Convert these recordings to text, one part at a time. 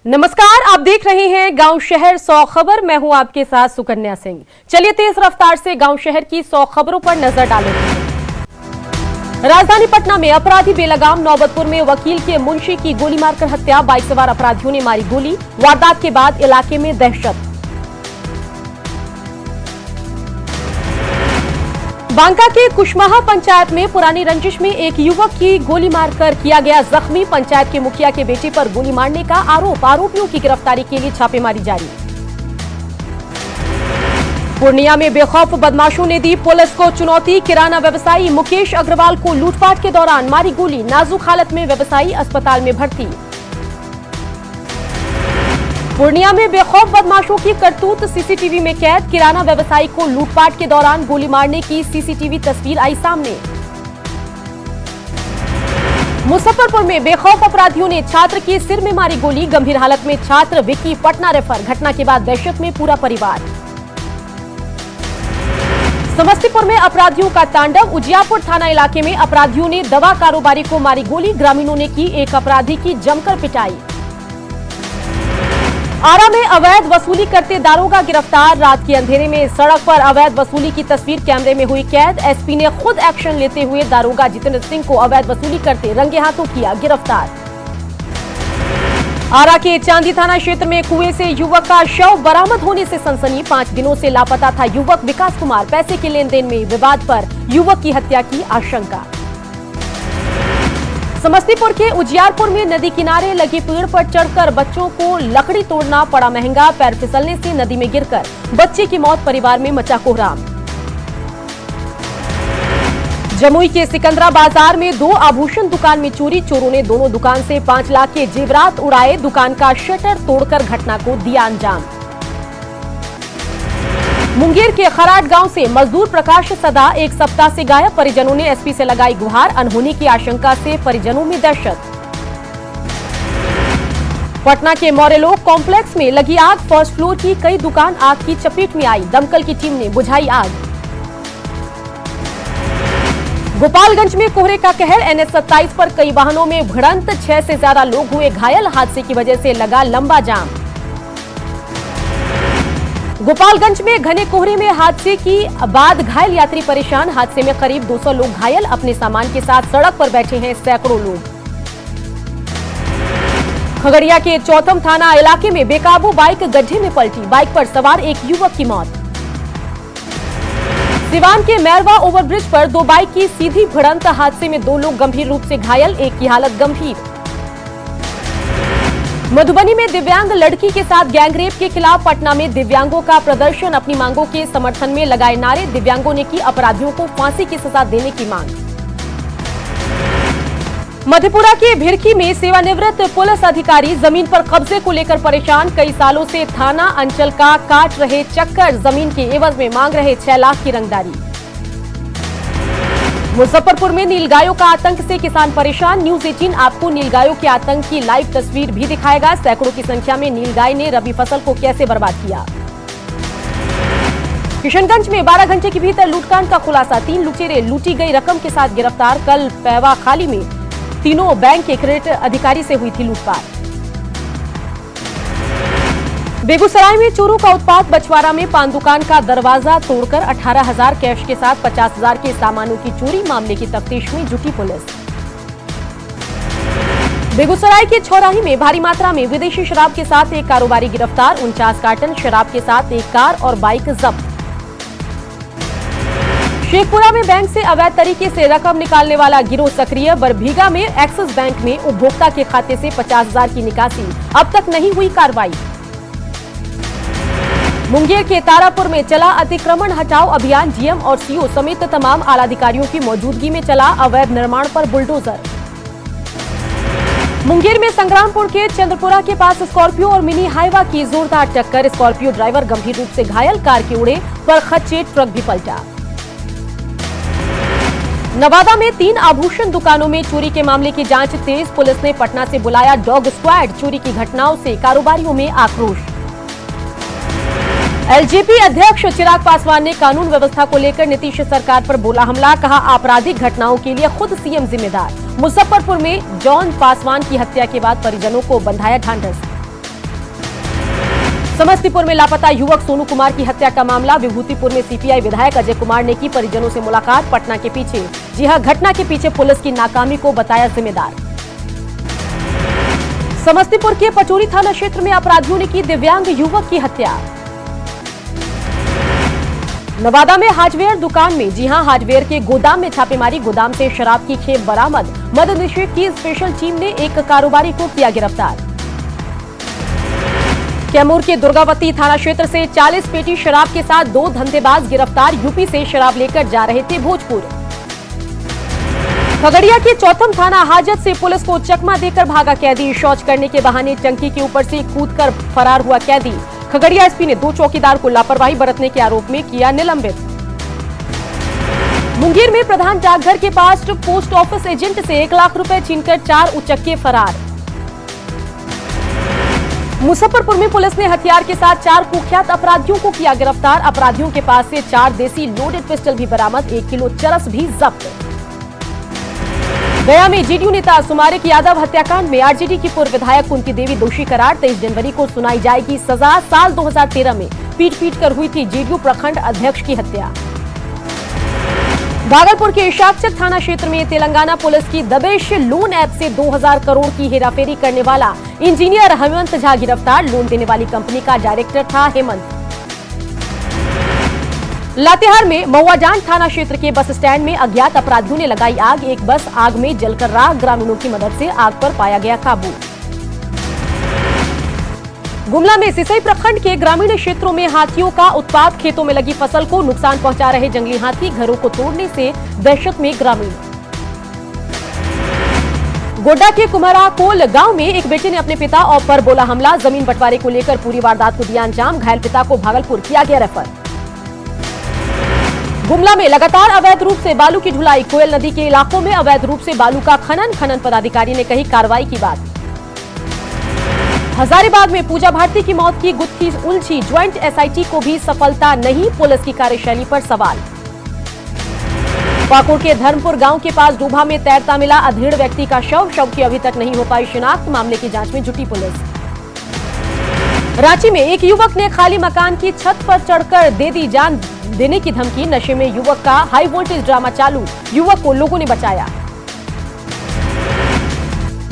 नमस्कार, आप देख रहे हैं गांव शहर 100 खबर। मैं हूं आपके साथ सुकन्या सिंह। चलिए तेज रफ्तार से गांव शहर की 100 खबरों पर नजर डालेंगे। राजधानी पटना में अपराधी बेलगाम। नौबतपुर में वकील के मुंशी की गोली मारकर हत्या। बाइक सवार अपराधियों ने मारी गोली। वारदात के बाद इलाके में दहशत। बांका के कुशमाहा पंचायत में पुरानी रंजिश में एक युवक की गोली मारकर किया गया जख्मी। पंचायत के मुखिया के बेटे पर गोली मारने का आरोप। आरोपियों की गिरफ्तारी के लिए छापेमारी जारी। पूर्णिया में बेखौफ बदमाशों ने दी पुलिस को चुनौती। किराना व्यवसायी मुकेश अग्रवाल को लूटपाट के दौरान मारी गोली। नाजुक हालत में व्यवसायी अस्पताल में भर्ती। पूर्णिया में बेखौफ बदमाशों की करतूत सीसीटीवी में कैद। किराना व्यवसायी को लूटपाट के दौरान गोली मारने की सीसीटीवी तस्वीर आई सामने। मुजफ्फरपुर में बेखौफ अपराधियों ने छात्र के सिर में मारी गोली। गंभीर हालत में छात्र विक्की पटना रेफर। घटना के बाद दहशत में पूरा परिवार। समस्तीपुर में अपराधियों का तांडव। उजियापुर थाना इलाके में अपराधियों ने दवा कारोबारी को मारी गोली। ग्रामीणों ने की एक अपराधी की जमकर पिटाई। आरा में अवैध वसूली करते दारोगा गिरफ्तार। रात के अंधेरे में सड़क पर अवैध वसूली की तस्वीर कैमरे में हुई कैद। एसपी ने खुद एक्शन लेते हुए दारोगा जितेंद्र सिंह को अवैध वसूली करते रंगे हाथों किया गिरफ्तार। आरा के चांदी थाना क्षेत्र में कुएं से युवक का शव बरामद होने से सनसनी। 5 दिनों से लापता था युवक विकास कुमार। पैसे के लेन देन में विवाद पर युवक की हत्या की आशंका। समस्तीपुर के उजियारपुर में नदी किनारे लगे पेड़ पर चढ़कर बच्चों को लकड़ी तोड़ना पड़ा महंगा। पैर फिसलने से नदी में गिरकर बच्चे की मौत। परिवार में मचा कोहराम। जमुई के सिकंदरा बाजार में 2 आभूषण दुकान में चोरी। चोरों ने दोनों दुकान से 5 लाख के जेवरात उड़ाए। दुकान का शटर तोड़कर घटना को दिया अंजाम। मुंगेर के खराट गांव से मजदूर प्रकाश सदा 1 सप्ताह से गायब। परिजनों ने एसपी से लगाई गुहार। अनहोनी की आशंका से परिजनों में दहशत। पटना के मौर्यलोक कॉम्प्लेक्स में लगी आग। फर्स्ट फ्लोर की कई दुकान आग की चपेट में आई। दमकल की टीम ने बुझाई आग। गोपालगंज में कोहरे का कहर। NH 27 पर कई वाहनों में भिड़ंत। 6 से ज्यादा लोग हुए घायल। हादसे की वजह से लगा लंबा जाम। गोपालगंज में घने कोहरे में हादसे की बाद घायल यात्री परेशान। हादसे में करीब 200 लोग घायल। अपने सामान के साथ सड़क पर बैठे हैं सैकड़ों लोग। खगड़िया के चौथम थाना इलाके में बेकाबू बाइक गड्ढे में पलटी। बाइक पर सवार एक युवक की मौत। सिवान के मैरवा ओवरब्रिज पर 2 बाइक की सीधी भिड़ंत। हादसे में 2 लोग गंभीर रूप से घायल। एक की हालत गंभीर। मधुबनी में दिव्यांग लड़की के साथ गैंगरेप के खिलाफ पटना में दिव्यांगों का प्रदर्शन। अपनी मांगों के समर्थन में लगाए नारे। दिव्यांगों ने की अपराधियों को फांसी की सजा देने की मांग। मधेपुरा के भिरखी में सेवानिवृत्त पुलिस अधिकारी जमीन पर कब्जे को लेकर परेशान। कई सालों से थाना अंचल का काट रहे चक्कर। जमीन के एवज में मांग रहे 6 लाख की रंगदारी। मुजफ्फरपुर में नीलगायों का आतंक से किसान परेशान। न्यूज 18 आपको नीलगायों के आतंक की लाइव तस्वीर भी दिखाएगा। सैकड़ों की संख्या में नीलगाय ने रबी फसल को कैसे बर्बाद किया। किशनगंज में 12 घंटे के भीतर लूटकांड का खुलासा। 3 लुटेरे लूटी गई रकम के साथ गिरफ्तार। कल पैवा खाली में तीनों बैंक के क्रेडिट अधिकारी से हुई थी लूटपाट। बेगूसराय में चोरों का उत्पात। बछवाड़ा में पान दुकान का दरवाजा तोड़कर 18,000 कैश के साथ 50,000 के सामानों की चोरी। मामले की तफ्तीश में जुटी पुलिस। बेगूसराय के छौराही में भारी मात्रा में विदेशी शराब के साथ एक कारोबारी गिरफ्तार। 49 कार्टन शराब के साथ एक कार और बाइक जब्त। शेखपुरा में बैंक से अवैध तरीके से रकम निकालने वाला गिरोह सक्रिय। बरभीगा में एक्सिस बैंक में उपभोक्ता के खाते से 50,000 की निकासी। अब तक नहीं हुई कार्रवाई। मुंगेर के तारापुर में चला अतिक्रमण हटाओ अभियान। जीएम और सीओ समेत तमाम आलाधिकारियों की मौजूदगी में चला अवैध निर्माण पर बुलडोजर। मुंगेर में संग्रामपुर के चंद्रपुरा के पास स्कॉर्पियो और मिनी हाइवा की जोरदार टक्कर। स्कॉर्पियो ड्राइवर गंभीर रूप से घायल। कार के उड़े पर खच्चे ट्रक भी पलटा। नवादा में 3 आभूषण दुकानों में चोरी के मामले की जांच तेज। पुलिस ने पटना से बुलाया डॉग स्क्वाड। चोरी की घटनाओं से कारोबारियों में आक्रोश। एलजेपी अध्यक्ष चिराग पासवान ने कानून व्यवस्था को लेकर नीतीश सरकार पर बोला हमला। कहा आपराधिक घटनाओं के लिए खुद सीएम जिम्मेदार। मुजफ्फरपुर में जॉन पासवान की हत्या के बाद परिजनों को बंधाया ढांढस। समस्तीपुर में लापता युवक सोनू कुमार की हत्या का मामला। विभूतिपुर में सीपीआई विधायक अजय कुमार ने की परिजनों से मुलाकात। पटना के पीछे, जी हां, घटना के पीछे पुलिस की नाकामी को बताया जिम्मेदार। समस्तीपुर के पचोरी थाना क्षेत्र में अपराधियों ने की दिव्यांग युवक की हत्या। नवादा में हार्डवेयर दुकान में, जी हां, हार्डवेयर के गोदाम में छापेमारी। गोदाम से शराब की खेप बरामद। मद्य निषेध की स्पेशल टीम ने एक कारोबारी को किया गिरफ्तार। कैमूर के दुर्गावती थाना क्षेत्र से 40 पेटी शराब के साथ 2 धंधेबाज गिरफ्तार। यूपी से शराब लेकर जा रहे थे भोजपुर। खगड़िया के चौथम थाना हाजत से पुलिस को चकमा देकर भागा कैदी। शौच करने के बहाने टंकी के ऊपर से कूदकर फरार हुआ कैदी। खगड़िया एसपी ने 2 चौकीदार को लापरवाही बरतने के आरोप में किया निलंबित। मुंगेर में प्रधान डाकघर के पास पोस्ट ऑफिस एजेंट से 1 लाख रुपए छीनकर 4 उचक्के फरार। मुजफ्फरपुर में पुलिस ने हथियार के साथ 4 कुख्यात अपराधियों को किया गिरफ्तार। अपराधियों के पास से 4 देसी लोडेड पिस्टल भी बरामद। 1 किलो चरस भी जब्त। गया में जेडीयू नेता सुमारिक यादव हत्याकांड में आरजेडी की पूर्व विधायक कुंती देवी दोषी करार। 23 जनवरी को सुनाई जाएगी सजा। साल 2013 में पीट कर हुई थी जेडीयू प्रखंड अध्यक्ष की हत्या। भागलपुर के इशाकचक थाना क्षेत्र में तेलंगाना पुलिस की दबेश लोन ऐप से 2000 करोड़ की हेराफेरी करने वाला इंजीनियर हेमंत झा गिरफ्तार। लोन देने वाली कंपनी का डायरेक्टर था हेमंत। लातेहार में महुआडांड थाना क्षेत्र के बस स्टैंड में अज्ञात अपराधियों ने लगाई आग। एक बस आग में जलकर राख। ग्रामीणों की मदद से आग पर पाया गया काबू। गुमला में सिसई प्रखंड के ग्रामीण क्षेत्रों में हाथियों का उत्पात। खेतों में लगी फसल को नुकसान पहुंचा रहे जंगली हाथी। घरों को तोड़ने से दहशत में ग्रामीण। गोड्डा के कुमाराकोल गांव में एक बेटे ने अपने पिता और पर बोला हमला। जमीन बंटवारे को लेकर पूरी वारदात को दिया अंजाम। घायल पिता को भागलपुर किया गया रेफर। गुमला में लगातार अवैध रूप से बालू की ढुलाई। कोयल नदी के इलाकों में अवैध रूप से बालू का खनन पदाधिकारी ने कही कार्रवाई की बात। हजारीबाग में पूजा भारती की मौत की गुत्थी उलझी। ज्वाइंट एसआईटी को भी सफलता नहीं। पुलिस की कार्यशैली पर सवाल। पाकुड़ के धर्मपुर गांव के पास डूबा में तैरता मिला अधेड़ व्यक्ति का शव की अभी तक नहीं हो पाई शिनाख्त। मामले की जांच में जुटी पुलिस। रांची में एक युवक ने खाली मकान की छत पर चढ़कर दे दी जान देने की धमकी। नशे में युवक का हाई वोल्टेज ड्रामा चालू। युवक को लोगों ने बचाया।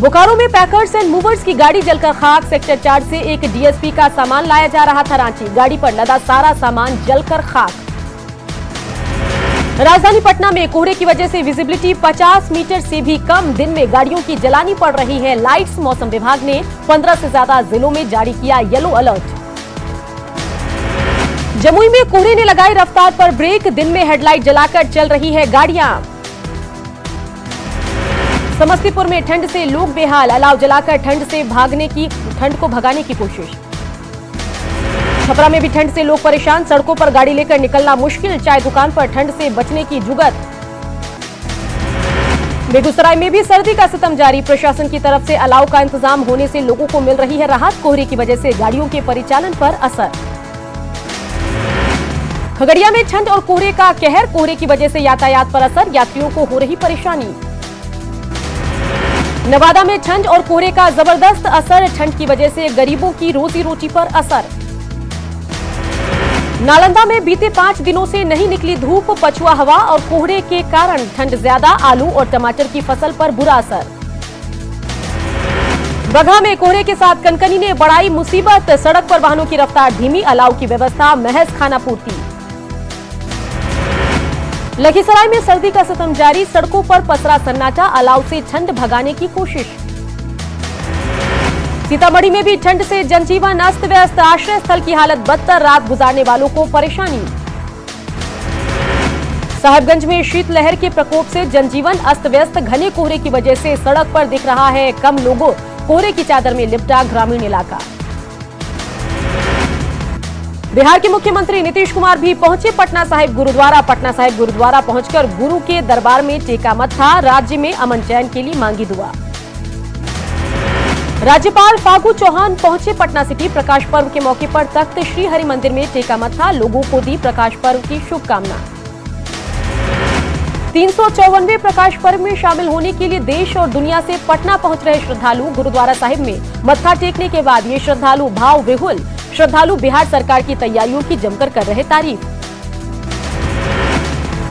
बोकारो में पैकर्स एंड मूवर्स की गाड़ी जलकर खाक। सेक्टर 4 से एक डीएसपी का सामान लाया जा रहा था रांची। गाड़ी पर लदा सारा सामान जलकर खाक। राजधानी पटना में कोहरे की वजह से विजिबिलिटी 50 मीटर से भी कम। दिन में गाड़ियों की जलानी पड़ रही है लाइट्स। मौसम विभाग ने 15 से ज्यादा जिलों में जारी किया येलो अलर्ट। जमुई में कोहरे ने लगाई रफ्तार पर ब्रेक। दिन में हेडलाइट जलाकर चल रही है गाड़ियां। समस्तीपुर में ठंड से लोग बेहाल। अलाव जलाकर ठंड को भगाने की कोशिश। छपरा में भी ठंड से लोग परेशान। सड़कों पर गाड़ी लेकर निकलना मुश्किल। चाय दुकान पर ठंड से बचने की जुगत। बेगूसराय में भी सर्दी का सितम जारी। प्रशासन की तरफ से अलाव का इंतजाम होने से लोगों को मिल रही है राहत। कोहरे की वजह से गाड़ियों के परिचालन पर असर। खगड़िया में ठंड और कोहरे का कहर। कोहरे की वजह से यातायात पर असर। यात्रियों को हो रही परेशानी। नवादा में ठंड और कोहरे का जबरदस्त असर। ठंड की वजह से गरीबों की रोजी रोटी पर असर। नालंदा में बीते 5 दिनों से नहीं निकली धूप। पछुआ हवा और कोहरे के कारण ठंड ज्यादा। आलू और टमाटर की फसल पर बुरा असर। बगहा में कोहरे के साथ कनकनी ने बढ़ाई मुसीबत। सड़क पर वाहनों की रफ्तार धीमी। अलाव की व्यवस्था महज खाना पूर्ति। लखीसराय में सर्दी का सितम जारी। सड़कों पर पसरा सन्नाटा। अलाव से ठंड भगाने की कोशिश। सीतामढ़ी में भी ठंड से जनजीवन अस्त व्यस्त। आश्रय स्थल की हालत बदतर। रात गुजारने वालों को परेशानी। साहिबगंज में शीतलहर के प्रकोप से जनजीवन अस्त व्यस्त। घने कोहरे की वजह से सड़क पर दिख रहा है कम लोगों। कोहरे की चादर में लिपटा ग्रामीण इलाका। बिहार के मुख्यमंत्री नीतीश कुमार भी पहुंचे पटना साहिब गुरुद्वारा। पटना साहिब गुरुद्वारा पहुंचकर गुरु के दरबार में टेका मत्था। राज्य में अमन चैन के लिए मांगी दुआ। राज्यपाल फागू चौहान पहुंचे पटना सिटी। प्रकाश पर्व के मौके पर तख्त श्री हरि मंदिर में टेका मत्था। लोगों को दी प्रकाश पर्व की शुभकामना। 354वें प्रकाश पर्व में शामिल होने के लिए देश और दुनिया से पटना पहुंच रहे श्रद्धालु। गुरुद्वारा साहिब में मत्था टेकने के बाद ये श्रद्धालु भाव विहुल श्रद्धालु बिहार सरकार की तैयारियों की जमकर कर रहे तारीफ।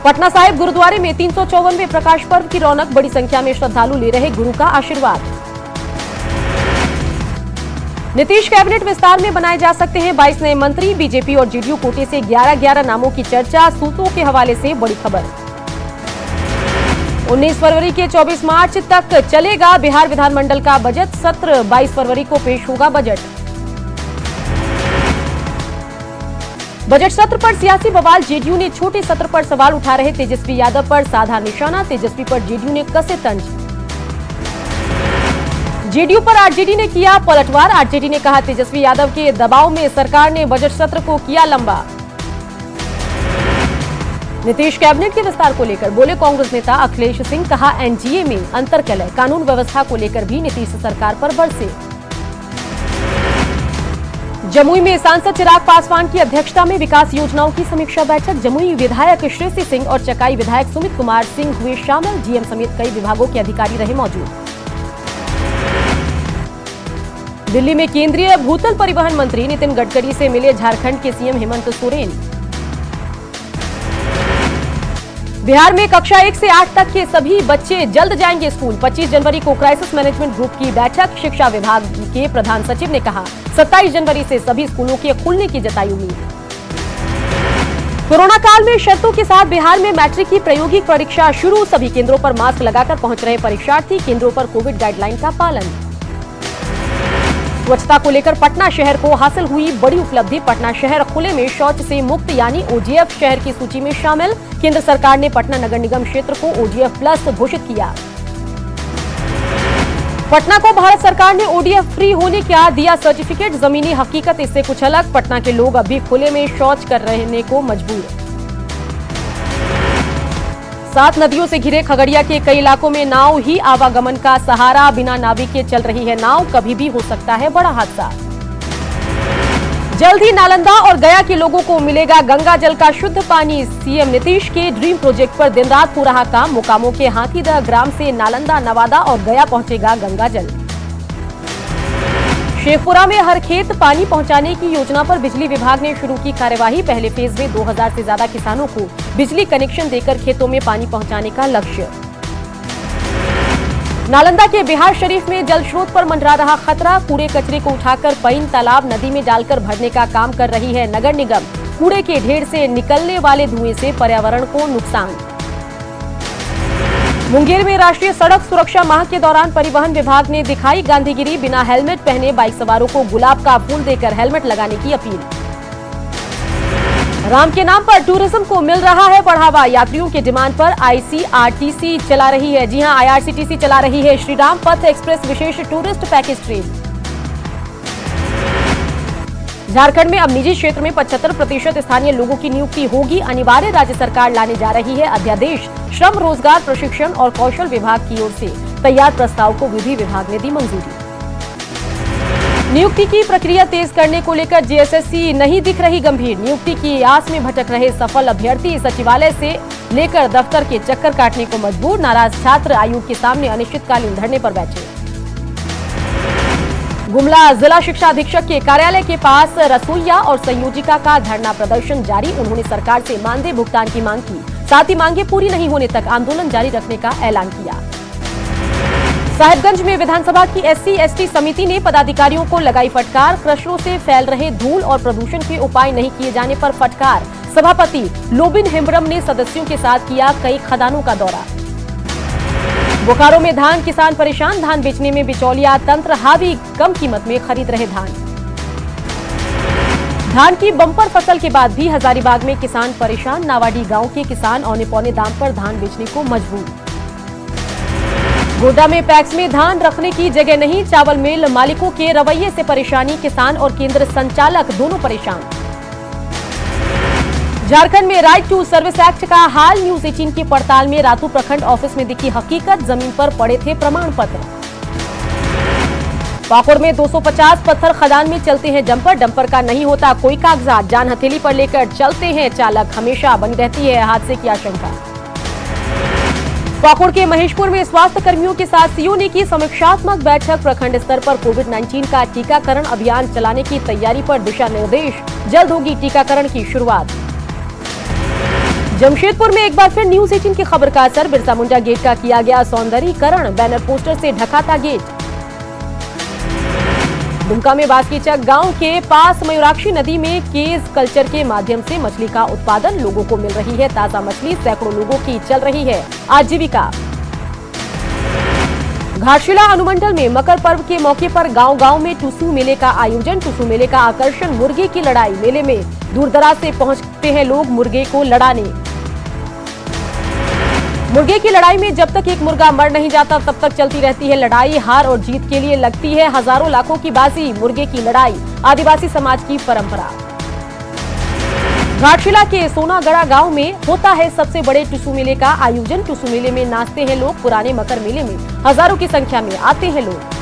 पटना साहिब गुरुद्वारे में 354वें प्रकाश पर्व की रौनक, बड़ी संख्या में श्रद्धालु ले रहे गुरु का आशीर्वाद। नीतीश कैबिनेट विस्तार में बनाए जा सकते हैं 22 नए मंत्री, बीजेपी और जेडीयू कोटे से 11 नामों की चर्चा, सूत्रों के हवाले से बड़ी खबर। 19 फरवरी के 24 मार्च तक चलेगा बिहार विधानमंडल का बजट सत्र, 22 फरवरी को पेश होगा बजट। बजट सत्र पर सियासी बवाल, जेडीयू ने छोटे सत्र पर सवाल उठा रहे तेजस्वी यादव पर साधा निशाना, तेजस्वी पर जेडीयू ने कसे तंज। जेडीयू पर आरजेडी ने किया पलटवार, आरजेडी ने कहा तेजस्वी यादव के दबाव में सरकार ने बजट सत्र को किया लंबा। नीतीश कैबिनेट के विस्तार को लेकर बोले कांग्रेस नेता अखिलेश सिंह, कहा एनजीए में अंतर्कलह, कानून व्यवस्था को लेकर भी नीतीश सरकार पर बरसे। जमुई में सांसद चिराग पासवान की अध्यक्षता में विकास योजनाओं की समीक्षा बैठक, जमुई विधायक श्रेयसी सिंह और चकाई विधायक सुमित कुमार सिंह हुए शामिल, जीएम समेत कई विभागों के अधिकारी रहे मौजूद। दिल्ली में केंद्रीय भूतल परिवहन मंत्री नितिन गडकरी से मिले झारखंड के सीएम हेमंत सोरेन। बिहार में कक्षा 1 से 8 तक के सभी बच्चे जल्द जाएंगे स्कूल, 25 जनवरी को क्राइसिस मैनेजमेंट ग्रुप की बैठक, शिक्षा विभाग के प्रधान सचिव ने कहा 27 जनवरी से सभी स्कूलों के खुलने की जताई उम्मीद। कोरोना काल में शर्तों के साथ बिहार में मैट्रिक की प्रायोगिक परीक्षा शुरू, सभी केंद्रों पर मास्क लगाकर पहुंच रहे परीक्षार्थी, केंद्रों पर कोविड गाइडलाइन का पालन। स्वच्छता को लेकर पटना शहर को हासिल हुई बड़ी उपलब्धि, पटना शहर खुले में शौच से मुक्त यानी ओजीएफ शहर की सूची में शामिल, केंद्र सरकार ने पटना नगर निगम क्षेत्र को ओजीएफ प्लस घोषित किया। पटना को भारत सरकार ने ओडीएफ फ्री होने का दिया सर्टिफिकेट, जमीनी हकीकत इससे कुछ अलग, पटना के लोग अब भी खुले में शौच कर रहने को मजबूर। 7 नदियों से घिरे खगड़िया के कई इलाकों में नाव ही आवागमन का सहारा, बिना नाविक के चल रही है नाव, कभी भी हो सकता है बड़ा हादसा। जल्द ही नालंदा और गया के लोगों को मिलेगा गंगा जल का शुद्ध पानी, सीएम नीतीश के ड्रीम प्रोजेक्ट पर दिन रात हो रहा काम, मुकामों के हाथीदह ग्राम से नालंदा, नवादा और गया पहुंचेगा गंगा जल। शेखपुरा में हर खेत पानी पहुंचाने की योजना पर बिजली विभाग ने शुरू की कार्यवाही, पहले फेज में 2000 से ज्यादा किसानों को बिजली कनेक्शन देकर खेतों में पानी पहुंचाने का लक्ष्य। नालंदा के बिहार शरीफ में जल स्रोत पर मंडरा रहा खतरा, कूड़े कचरे को उठाकर पईन तालाब नदी में डालकर भरने का काम कर रही है नगर निगम, कूड़े के ढेर से निकलने वाले धुएं से पर्यावरण को नुकसान। मुंगेर में राष्ट्रीय सड़क सुरक्षा माह के दौरान परिवहन विभाग ने दिखाई गांधीगिरी, बिना हेलमेट पहने बाइक सवारों को गुलाब का फूल देकर हेलमेट लगाने की अपील। राम के नाम पर टूरिज्म को मिल रहा है बढ़ावा, यात्रियों के डिमांड पर आईसीआरटीसी चला रही है, जी हां आईआरसीटीसी चला रही है श्री राम पथ एक्सप्रेस विशेष टूरिस्ट पैकेज ट्रेन। झारखंड में अब निजी क्षेत्र में 75% स्थानीय लोगों की नियुक्ति होगी अनिवार्य, राज्य सरकार लाने जा रही है अध्यादेश, श्रम रोजगार प्रशिक्षण और कौशल विभाग की ओर से तैयार प्रस्ताव को विधि विभाग ने दी मंजूरी। नियुक्ति की प्रक्रिया तेज करने को लेकर जेएसएससी नहीं दिख रही गंभीर, नियुक्ति की आस में भटक रहे सफल अभ्यर्थी सचिवालय से लेकर दफ्तर के चक्कर काटने को मजबूर, नाराज छात्र आयोग के सामने अनिश्चितकालीन धरने पर बैठे। गुमला जिला शिक्षा अधीक्षक के कार्यालय के पास रसोइया और संयोजिका का धरना प्रदर्शन जारी, उन्होंने सरकार से मानदेय भुगतान की मांग की, साथ ही मांगे पूरी नहीं होने तक आंदोलन जारी रखने का ऐलान किया। साहिबगंज में विधानसभा की SC/ST समिति ने पदाधिकारियों को लगाई फटकार, क्रशरों से फैल रहे धूल और प्रदूषण के उपाय नहीं किए जाने पर फटकार, सभापति लोबिन हेम्ब्रम ने सदस्यों के साथ किया कई खदानों का दौरा। बोकारो में धान किसान परेशान, धान बेचने में बिचौलिया तंत्र हावी, कम कीमत में खरीद रहे धान। धान की बम्पर फसल के बाद भी हजारीबाग में किसान परेशान, नावाडी गांव के किसान औने पौने दाम पर धान बेचने को मजबूर। गोड्डा में पैक्स में धान रखने की जगह नहीं, चावल मिल मालिकों के रवैये से परेशानी, किसान और केंद्र संचालक दोनों परेशान। झारखंड में राइट टू सर्विस एक्ट का हाल, न्यूज 18 की पड़ताल में रातू प्रखंड ऑफिस में दिखी हकीकत, जमीन पर पड़े थे प्रमाण पत्र। पाकुड़ में 250 पत्थर खदान में चलते हैं डंपर, डंपर का नहीं होता कोई कागजात, जान हथेली पर लेकर चलते हैं चालक, हमेशा बनी रहती है हादसे की आशंका। पाकुड़ के महेशपुर में स्वास्थ्य कर्मियों के साथ सीओ ने की समीक्षात्मक बैठक। प्रखंड स्तर पर कोविड-19 का टीकाकरण अभियान चलाने की तैयारी पर दिशा निर्देश। जल्द होगी टीकाकरण की शुरुआत। जमशेदपुर में एक बार फिर न्यूज 18 की खबर का असर। बिरसा मुंडा गेट का किया गया सौंदर्यीकरण। बैनर पोस्टर से ढका था गेट। दुमका में बास्कीचक गांव के पास मयूराक्षी नदी में केज कल्चर के माध्यम से मछली का उत्पादन। लोगों को मिल रही है ताजा मछली। सैकड़ों लोगों की चल रही है आजीविका। घाटशिला अनुमंडल में मकर पर्व के मौके पर गांव-गांव में टुसू मेले का आयोजन। टुसू मेले का आकर्षण मुर्गे की लड़ाई। मेले में दूर दराज से पहुंचते हैं लोग मुर्गे को लड़ाने। मुर्गे की लड़ाई में जब तक एक मुर्गा मर नहीं जाता तब तक चलती रहती है लड़ाई। हार और जीत के लिए लगती है हजारों लाखों की बाजी। मुर्गे की लड़ाई आदिवासी समाज की परंपरा। घाटशिला के सोनागढ़ा गांव में होता है सबसे बड़े टुसू मेले का आयोजन। टुसू मेले में नाचते हैं लोग। पुराने मकर मेले में हजारों की संख्या में आते हैं लोग।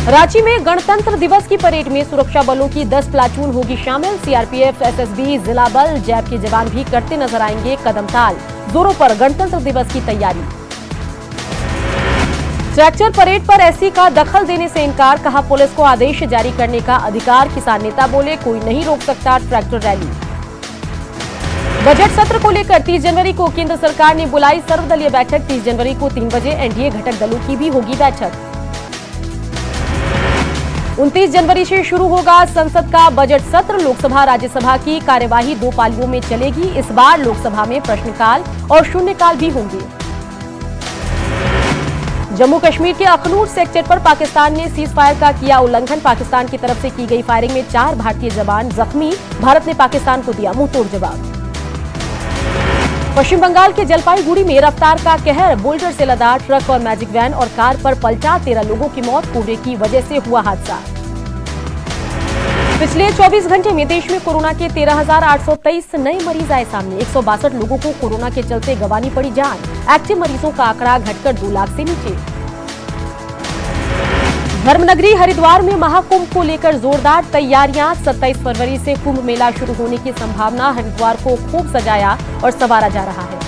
रांची में गणतंत्र दिवस की परेड में सुरक्षा बलों की 10 प्लाटून होगी शामिल। सीआरपीएफ, एसएसबी, जिला बल, जैप के जवान भी करते नजर आएंगे कदमताल। जोरों पर गणतंत्र दिवस की तैयारी। ट्रैक्टर परेड पर एससी का दखल देने से इनकार। कहा पुलिस को आदेश जारी करने का अधिकार। किसान नेता बोले कोई नहीं रोक सकता ट्रैक्टर रैली। बजट सत्र को लेकर 30 जनवरी को केंद्र सरकार ने बुलाई सर्वदलीय बैठक। 30 जनवरी को 3 बजे एनडीए घटक दलों की भी होगी बैठक। 29 जनवरी से शुरू होगा संसद का बजट सत्र। लोकसभा राज्यसभा की कार्यवाही 2 पालियों में चलेगी। इस बार लोकसभा में प्रश्नकाल और शून्यकाल भी होंगे। जम्मू कश्मीर के अखनूर सेक्टर पर पाकिस्तान ने सीज फायर का किया उल्लंघन। पाकिस्तान की तरफ से की गई फायरिंग में 4 भारतीय जवान जख्मी। भारत ने पाकिस्तान को दिया मुंहतोड़ जवाब। पश्चिम बंगाल के जलपाईगुड़ी में रफ्तार का कहर। बोल्डर से लदा ट्रक और मैजिक वैन और कार पर पलटा। 13 लोगों की मौत। कोहरे की वजह से हुआ हादसा। पिछले 24 घंटे में देश में कोरोना के 13,823 नए मरीज आए सामने। 162 लोगों को कोरोना के चलते गंवानी पड़ी जान। एक्टिव मरीजों का आंकड़ा घटकर 2 लाख से नीचे। धर्मनगरी हरिद्वार में महाकुंभ को लेकर जोरदार तैयारियां। 27 फरवरी से कुंभ मेला शुरू होने की संभावना। हरिद्वार को खूब सजाया और संवारा जा रहा है।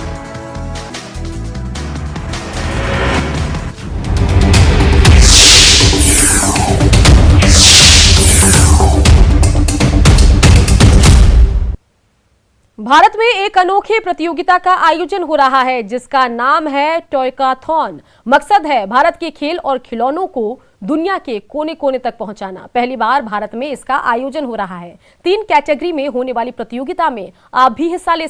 भारत में एक अनोखी प्रतियोगिता का आयोजन हो रहा है जिसका नाम है टॉयकाथॉन। मकसद है भारत के खेल और खिलौनों को दुनिया के कोने कोने तक पहुंचाना। पहली बार भारत में इसका आयोजन हो रहा है। 3 कैटेगरी में होने वाली प्रतियोगिता में आप भी हिस्सा ले सकते हैं।